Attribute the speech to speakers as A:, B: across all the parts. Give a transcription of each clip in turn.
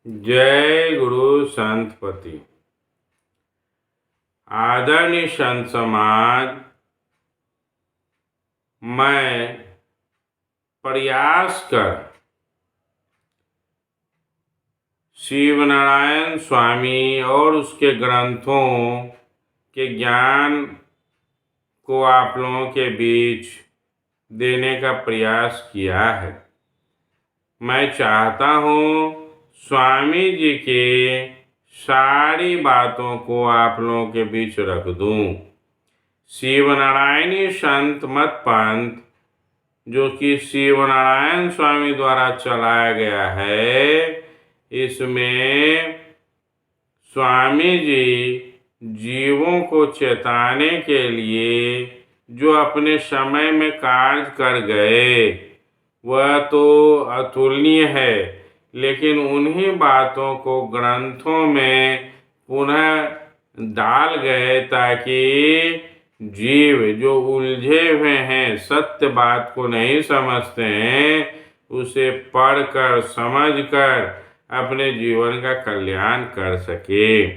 A: जय गुरु संतपति। आदरणीय संत समाज, मैं प्रयास कर शिव नारायण स्वामी और उसके ग्रंथों के ज्ञान को आप लोगों के बीच देने का प्रयास किया है। मैं चाहता हूँ स्वामी जी के सारी बातों को आप लोगों के बीच रख दूं। शिव नारायणी संत मत पंथ जो कि शिव नारायण स्वामी द्वारा चलाया गया है, इसमें स्वामी जी जीवों को चेताने के लिए जो अपने समय में कार्य कर गए वह तो अतुलनीय है, लेकिन उन्हीं बातों को ग्रंथों में पुनः डाल गए ताकि जीव जो उलझे हुए हैं, सत्य बात को नहीं समझते हैं, उसे पढ़कर समझकर अपने जीवन का कल्याण कर सके।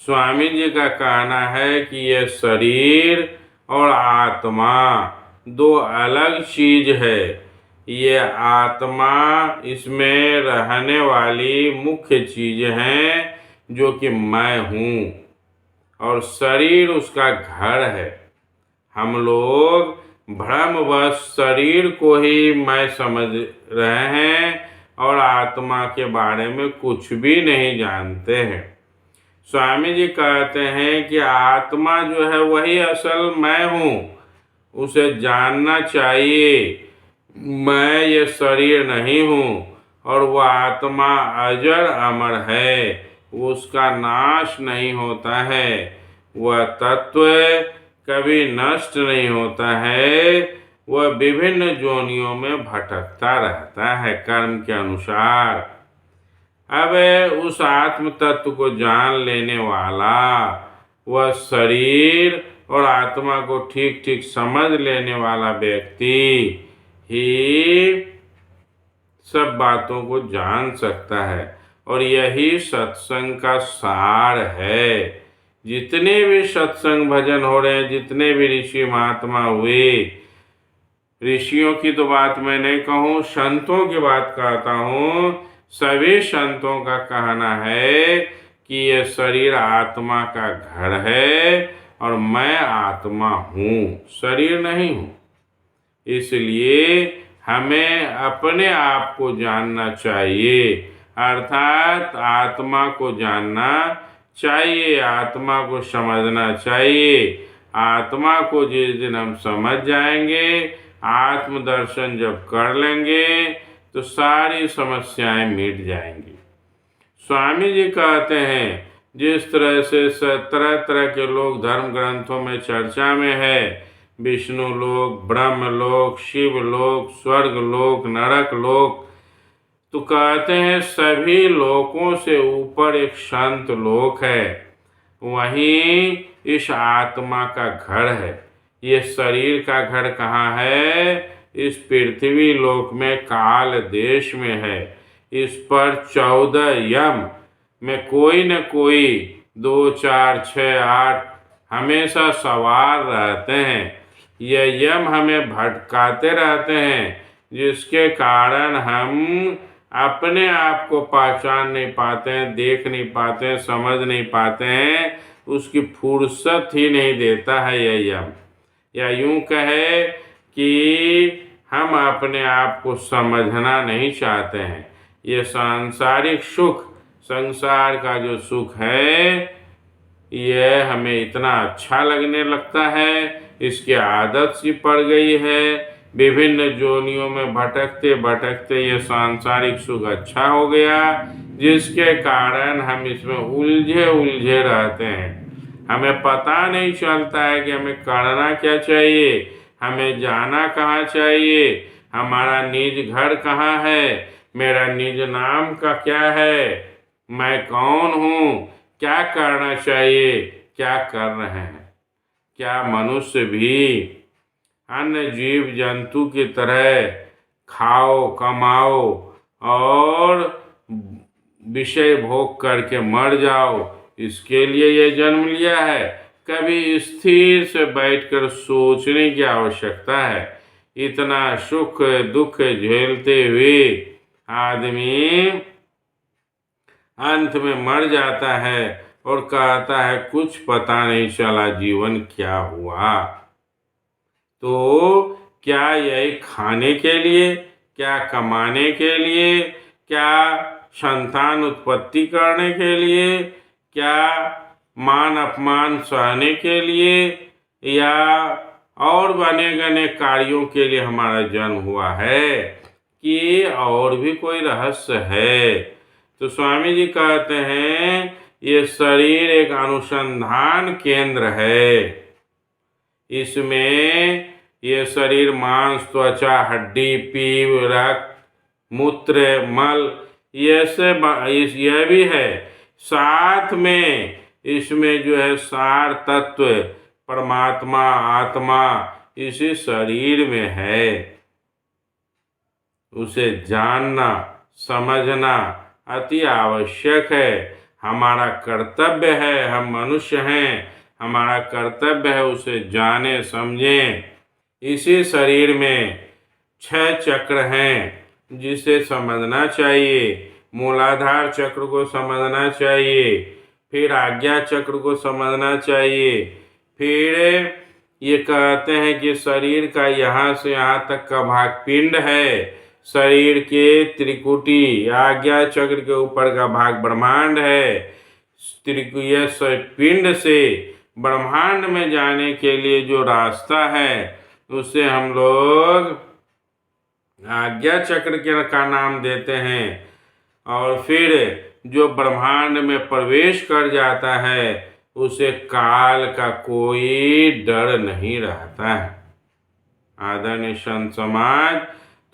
A: स्वामी जी का कहना है कि यह शरीर और आत्मा दो अलग चीज है। ये आत्मा इसमें रहने वाली मुख्य चीज है जो कि मैं हूँ, और शरीर उसका घर है। हम लोग भ्रमवश शरीर को ही मैं समझ रहे हैं और आत्मा के बारे में कुछ भी नहीं जानते हैं। स्वामी जी कहते हैं कि आत्मा जो है वही असल मैं हूँ, उसे जानना चाहिए। मैं ये शरीर नहीं हूँ और वह आत्मा अजर अमर है, उसका नाश नहीं होता है, वह तत्व कभी नष्ट नहीं होता है, वह विभिन्न योनियों में भटकता रहता है कर्म के अनुसार। अब उस आत्म तत्व को जान लेने वाला, वह शरीर और आत्मा को ठीक ठीक समझ लेने वाला व्यक्ति ही सब बातों को जान सकता है, और यही सत्संग का सार है। जितने भी सत्संग भजन हो रहे हैं, जितने भी ऋषि महात्मा हुए, ऋषियों की तो बात मैं नहीं कहूँ, संतों की बात कहता हूँ। सभी संतों का कहना है कि यह शरीर आत्मा का घर है और मैं आत्मा हूँ, शरीर नहीं हूँ। इसलिए हमें अपने आप को जानना चाहिए, अर्थात आत्मा को जानना चाहिए, आत्मा को समझना चाहिए। आत्मा को जिस दिन हम समझ जाएंगे, आत्मदर्शन जब कर लेंगे, तो सारी समस्याएं मिट जाएंगी। स्वामी जी कहते हैं जिस तरह से तरह तरह के लोग धर्म ग्रंथों में चर्चा में है, विष्णु लोक, ब्रह्म लोक, शिव लोक, स्वर्ग लोक, नरक लोक, तो कहते हैं सभी लोकों से ऊपर एक शांत लोक है, वहीं इस आत्मा का घर है। ये शरीर का घर कहाँ है? इस पृथ्वी लोक में काल देश में है। इस पर 14 यम में कोई न कोई 2, 4, 6, 8 हमेशा सवार रहते हैं। यह यम हमें भटकाते रहते हैं, जिसके कारण हम अपने आप को पहचान नहीं पाते हैं, देख नहीं पाते हैं, समझ नहीं पाते हैं, उसकी फुर्सत ही नहीं देता है यह यम। या यूं कहे कि हम अपने आप को समझना नहीं चाहते हैं। ये सांसारिक सुख, संसार का जो सुख है, यह हमें इतना अच्छा लगने लगता है, इसकी आदत सी पड़ गई है। विभिन्न जोनियों में भटकते भटकते ये सांसारिक सुख अच्छा हो गया, जिसके कारण हम इसमें उलझे उलझे रहते हैं। हमें पता नहीं चलता है कि हमें करना क्या चाहिए, हमें जाना कहाँ चाहिए, हमारा निज घर कहाँ है, मेरा निज नाम का क्या है, मैं कौन हूँ, क्या करना चाहिए, क्या कर रहे हैं। क्या मनुष्य भी अन्य जीव जंतु की तरह खाओ, कमाओ और विषय भोग करके मर जाओ, इसके लिए ये जन्म लिया है। कभी स्थिर से बैठकर सोचने की आवश्यकता है। इतना सुख दुख झेलते हुए आदमी अंत में मर जाता है और कहता है कुछ पता नहीं चला जीवन क्या हुआ। तो क्या यही खाने के लिए, क्या कमाने के लिए, क्या संतान उत्पत्ति करने के लिए, क्या मान अपमान सहने के लिए, या और बने गने कार्यों के लिए हमारा जन्म हुआ है, कि और भी कोई रहस्य है? तो स्वामी जी कहते हैं ये शरीर एक अनुसंधान केंद्र है। इसमें ये शरीर मांस, त्वचा, हड्डी, पीप, रक्त, मूत्र, मल यह भी है। साथ में इसमें जो है सार तत्व परमात्मा आत्मा इसी शरीर में है। उसे जानना समझना अति आवश्यक है। हमारा कर्तव्य है, हम मनुष्य हैं, हमारा कर्तव्य है उसे जाने समझें। इसी शरीर में 6 चक्र हैं जिसे समझना चाहिए। मूलाधार चक्र को समझना चाहिए, फिर आज्ञा चक्र को समझना चाहिए। फिर ये कहते हैं कि शरीर का यहाँ से यहाँ तक का भाग पिंड है। शरीर के त्रिकुटी आज्ञा चक्र के ऊपर का भाग ब्रह्मांड है। पिंड से ब्रह्मांड में जाने के लिए जो रास्ता है उसे हम लोग आज्ञा चक्र का नाम देते हैं। और फिर जो ब्रह्मांड में प्रवेश कर जाता है उसे काल का कोई डर नहीं रहता है। आदरणीय संत समाज,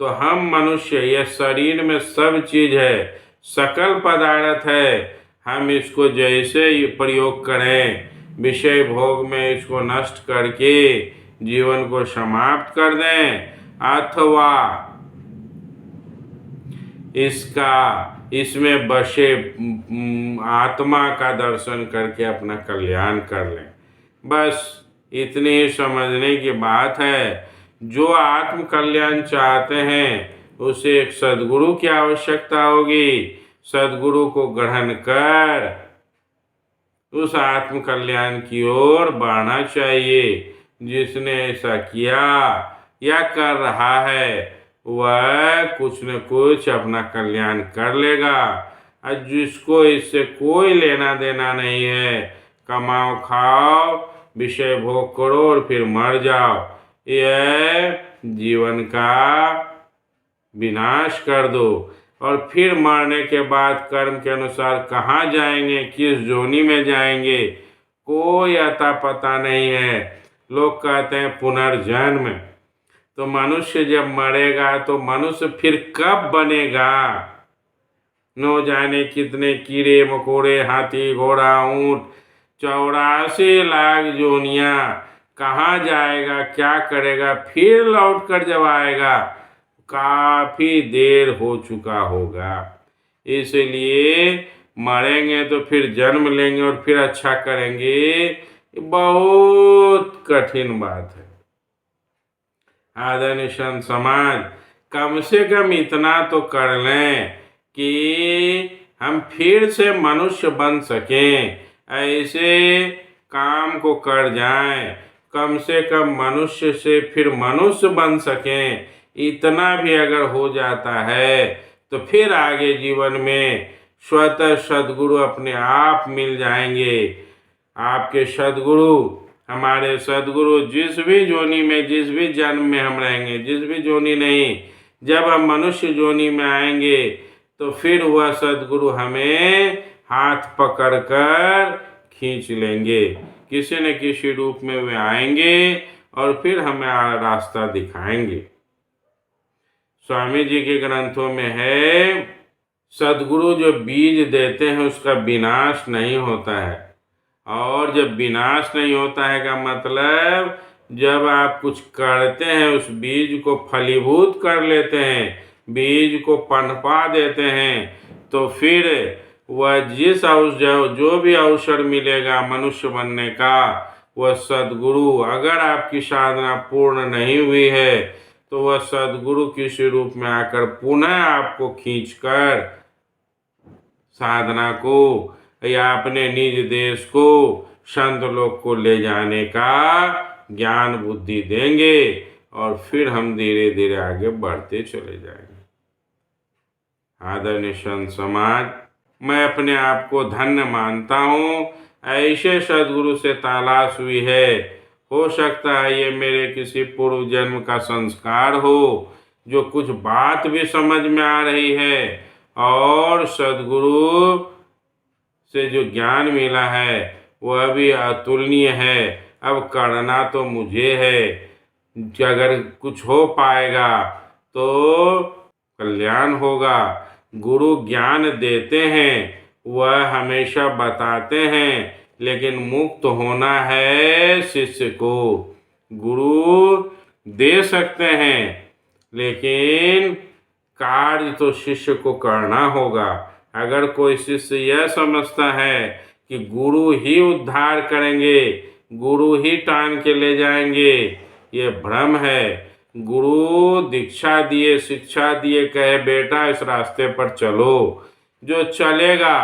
A: तो हम मनुष्य, यह शरीर में सब चीज है, सकल पदार्थ है। हम इसको जैसे प्रयोग करें, विषय भोग में इसको नष्ट करके जीवन को समाप्त कर दें, अथवा इसमें बसे आत्मा का दर्शन करके अपना कल्याण कर लें। बस इतनी ही समझने की बात है। जो आत्म कल्याण चाहते हैं उसे एक सद्गुरु की आवश्यकता होगी। सद्गुरु को ग्रहण कर उस आत्म कल्याण की ओर बढ़ना चाहिए। जिसने ऐसा किया या कर रहा है वह कुछ न कुछ अपना कल्याण कर लेगा। और जिसको इससे कोई लेना देना नहीं है, कमाओ खाओ विषय भोग करो और फिर मर जाओ, यह जीवन का विनाश कर दो। और फिर मरने के बाद कर्म के अनुसार कहाँ जाएंगे, किस जोनी में जाएंगे, कोई अता पता नहीं है। लोग कहते हैं पुनर्जन्म, तो मनुष्य जब मरेगा तो मनुष्य फिर कब बनेगा? न जाने कितने कीड़े मकोड़े, हाथी घोड़ा ऊंट, 84 लाख जोनियां, कहाँ जाएगा, क्या करेगा, फिर लौट कर जब आएगा काफी देर हो चुका होगा। इसलिए मरेंगे तो फिर जन्म लेंगे और फिर अच्छा करेंगे, बहुत कठिन बात है। आदरणीय संत समाज, कम से कम इतना तो कर लें कि हम फिर से मनुष्य बन सकें, ऐसे काम को कर जाएं। कम से कम मनुष्य से फिर मनुष्य बन सकें, इतना भी अगर हो जाता है तो फिर आगे जीवन में स्वतः सद्गुरु अपने आप मिल जाएंगे। आपके सद्गुरु, हमारे सद्गुरु जिस भी जोनी में, जिस भी जन्म में हम रहेंगे, जिस भी जोनी नहीं, जब हम मनुष्य जोनी में आएंगे तो फिर वह सद्गुरु हमें हाथ पकड़कर खींच लेंगे। किसी न किसी रूप में वे आएंगे और फिर हमें रास्ता दिखाएंगे। स्वामी जी के ग्रंथों में है, सद्गुरु जो बीज देते हैं उसका विनाश नहीं होता है। और जब विनाश नहीं होता है का मतलब, जब आप कुछ करते हैं उस बीज को फलीभूत कर लेते हैं, बीज को पनपा देते हैं, तो फिर वह जो भी अवसर मिलेगा मनुष्य बनने का, वह सद्गुरु, अगर आपकी साधना पूर्ण नहीं हुई है तो वह सद्गुरु किसी रूप में आकर पुनः आपको खींचकर साधना को या अपने निज देश को, संत लोग को ले जाने का ज्ञान बुद्धि देंगे और फिर हम धीरे धीरे आगे बढ़ते चले जाएंगे। आदरणीय संत समाज, मैं अपने आप को धन्य मानता हूँ, ऐसे सद्गुरु से तलाश हुई है। हो सकता है ये मेरे किसी पूर्व जन्म का संस्कार हो, जो कुछ बात भी समझ में आ रही है, और सद्गुरु से जो ज्ञान मिला है वह भी अतुलनीय है। अब करना तो मुझे है, अगर कुछ हो पाएगा तो कल्याण होगा। गुरु ज्ञान देते हैं, वह हमेशा बताते हैं, लेकिन मुक्त होना है शिष्य को। गुरु दे सकते हैं, लेकिन कार्य तो शिष्य को करना होगा। अगर कोई शिष्य यह समझता है कि गुरु ही उद्धार करेंगे, गुरु ही टांग के ले जाएंगे, ये भ्रम है। गुरु दीक्षा दिए, शिक्षा दिए, कहे बेटा इस रास्ते पर चलो, जो चलेगा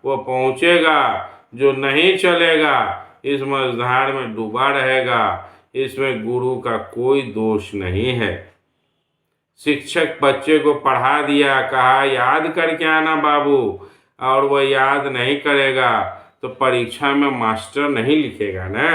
A: वो पहुँचेगा, जो नहीं चलेगा इस मझधार में डूबा रहेगा। इसमें गुरु का कोई दोष नहीं है। शिक्षक बच्चे को पढ़ा दिया, कहा याद करके आना बाबू, और वह याद नहीं करेगा तो परीक्षा में मास्टर नहीं लिखेगा ना।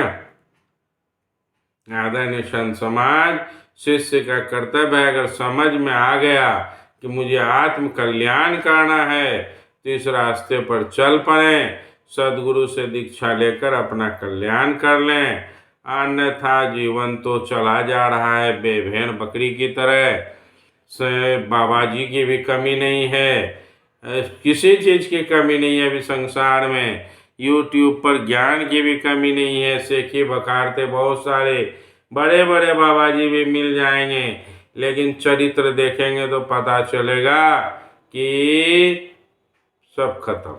A: आदरणीय संत समाज, शिष्य का कर्तव्य है, अगर समझ में आ गया कि मुझे आत्म कल्याण करना है तो इस रास्ते पर चल पड़े, सद्गुरु से दीक्षा लेकर अपना कल्याण कर लें। अन्यथा जीवन तो चला जा रहा है बेभेन बकरी की तरह। से बाबा जी की भी कमी नहीं है, किसी चीज़ की कमी नहीं है अभी संसार में। YouTube पर ज्ञान की भी कमी नहीं है। सेखी बकारते बहुत सारे बड़े बड़े बाबा जी भी मिल जाएंगे, लेकिन चरित्र देखेंगे तो पता चलेगा कि सब खत्म।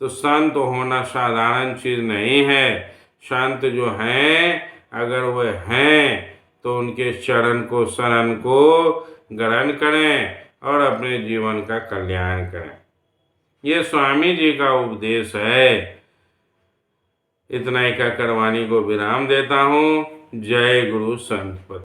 A: तो संत होना साधारण चीज़ नहीं है। संत जो हैं, अगर वह हैं तो उनके चरण को, शरण को ग्रहण करें और अपने जीवन का कल्याण करें। ये स्वामी जी का उपदेश है। इतना ही कहकर वाणी को विराम देता हूँ। जय गुरु संत।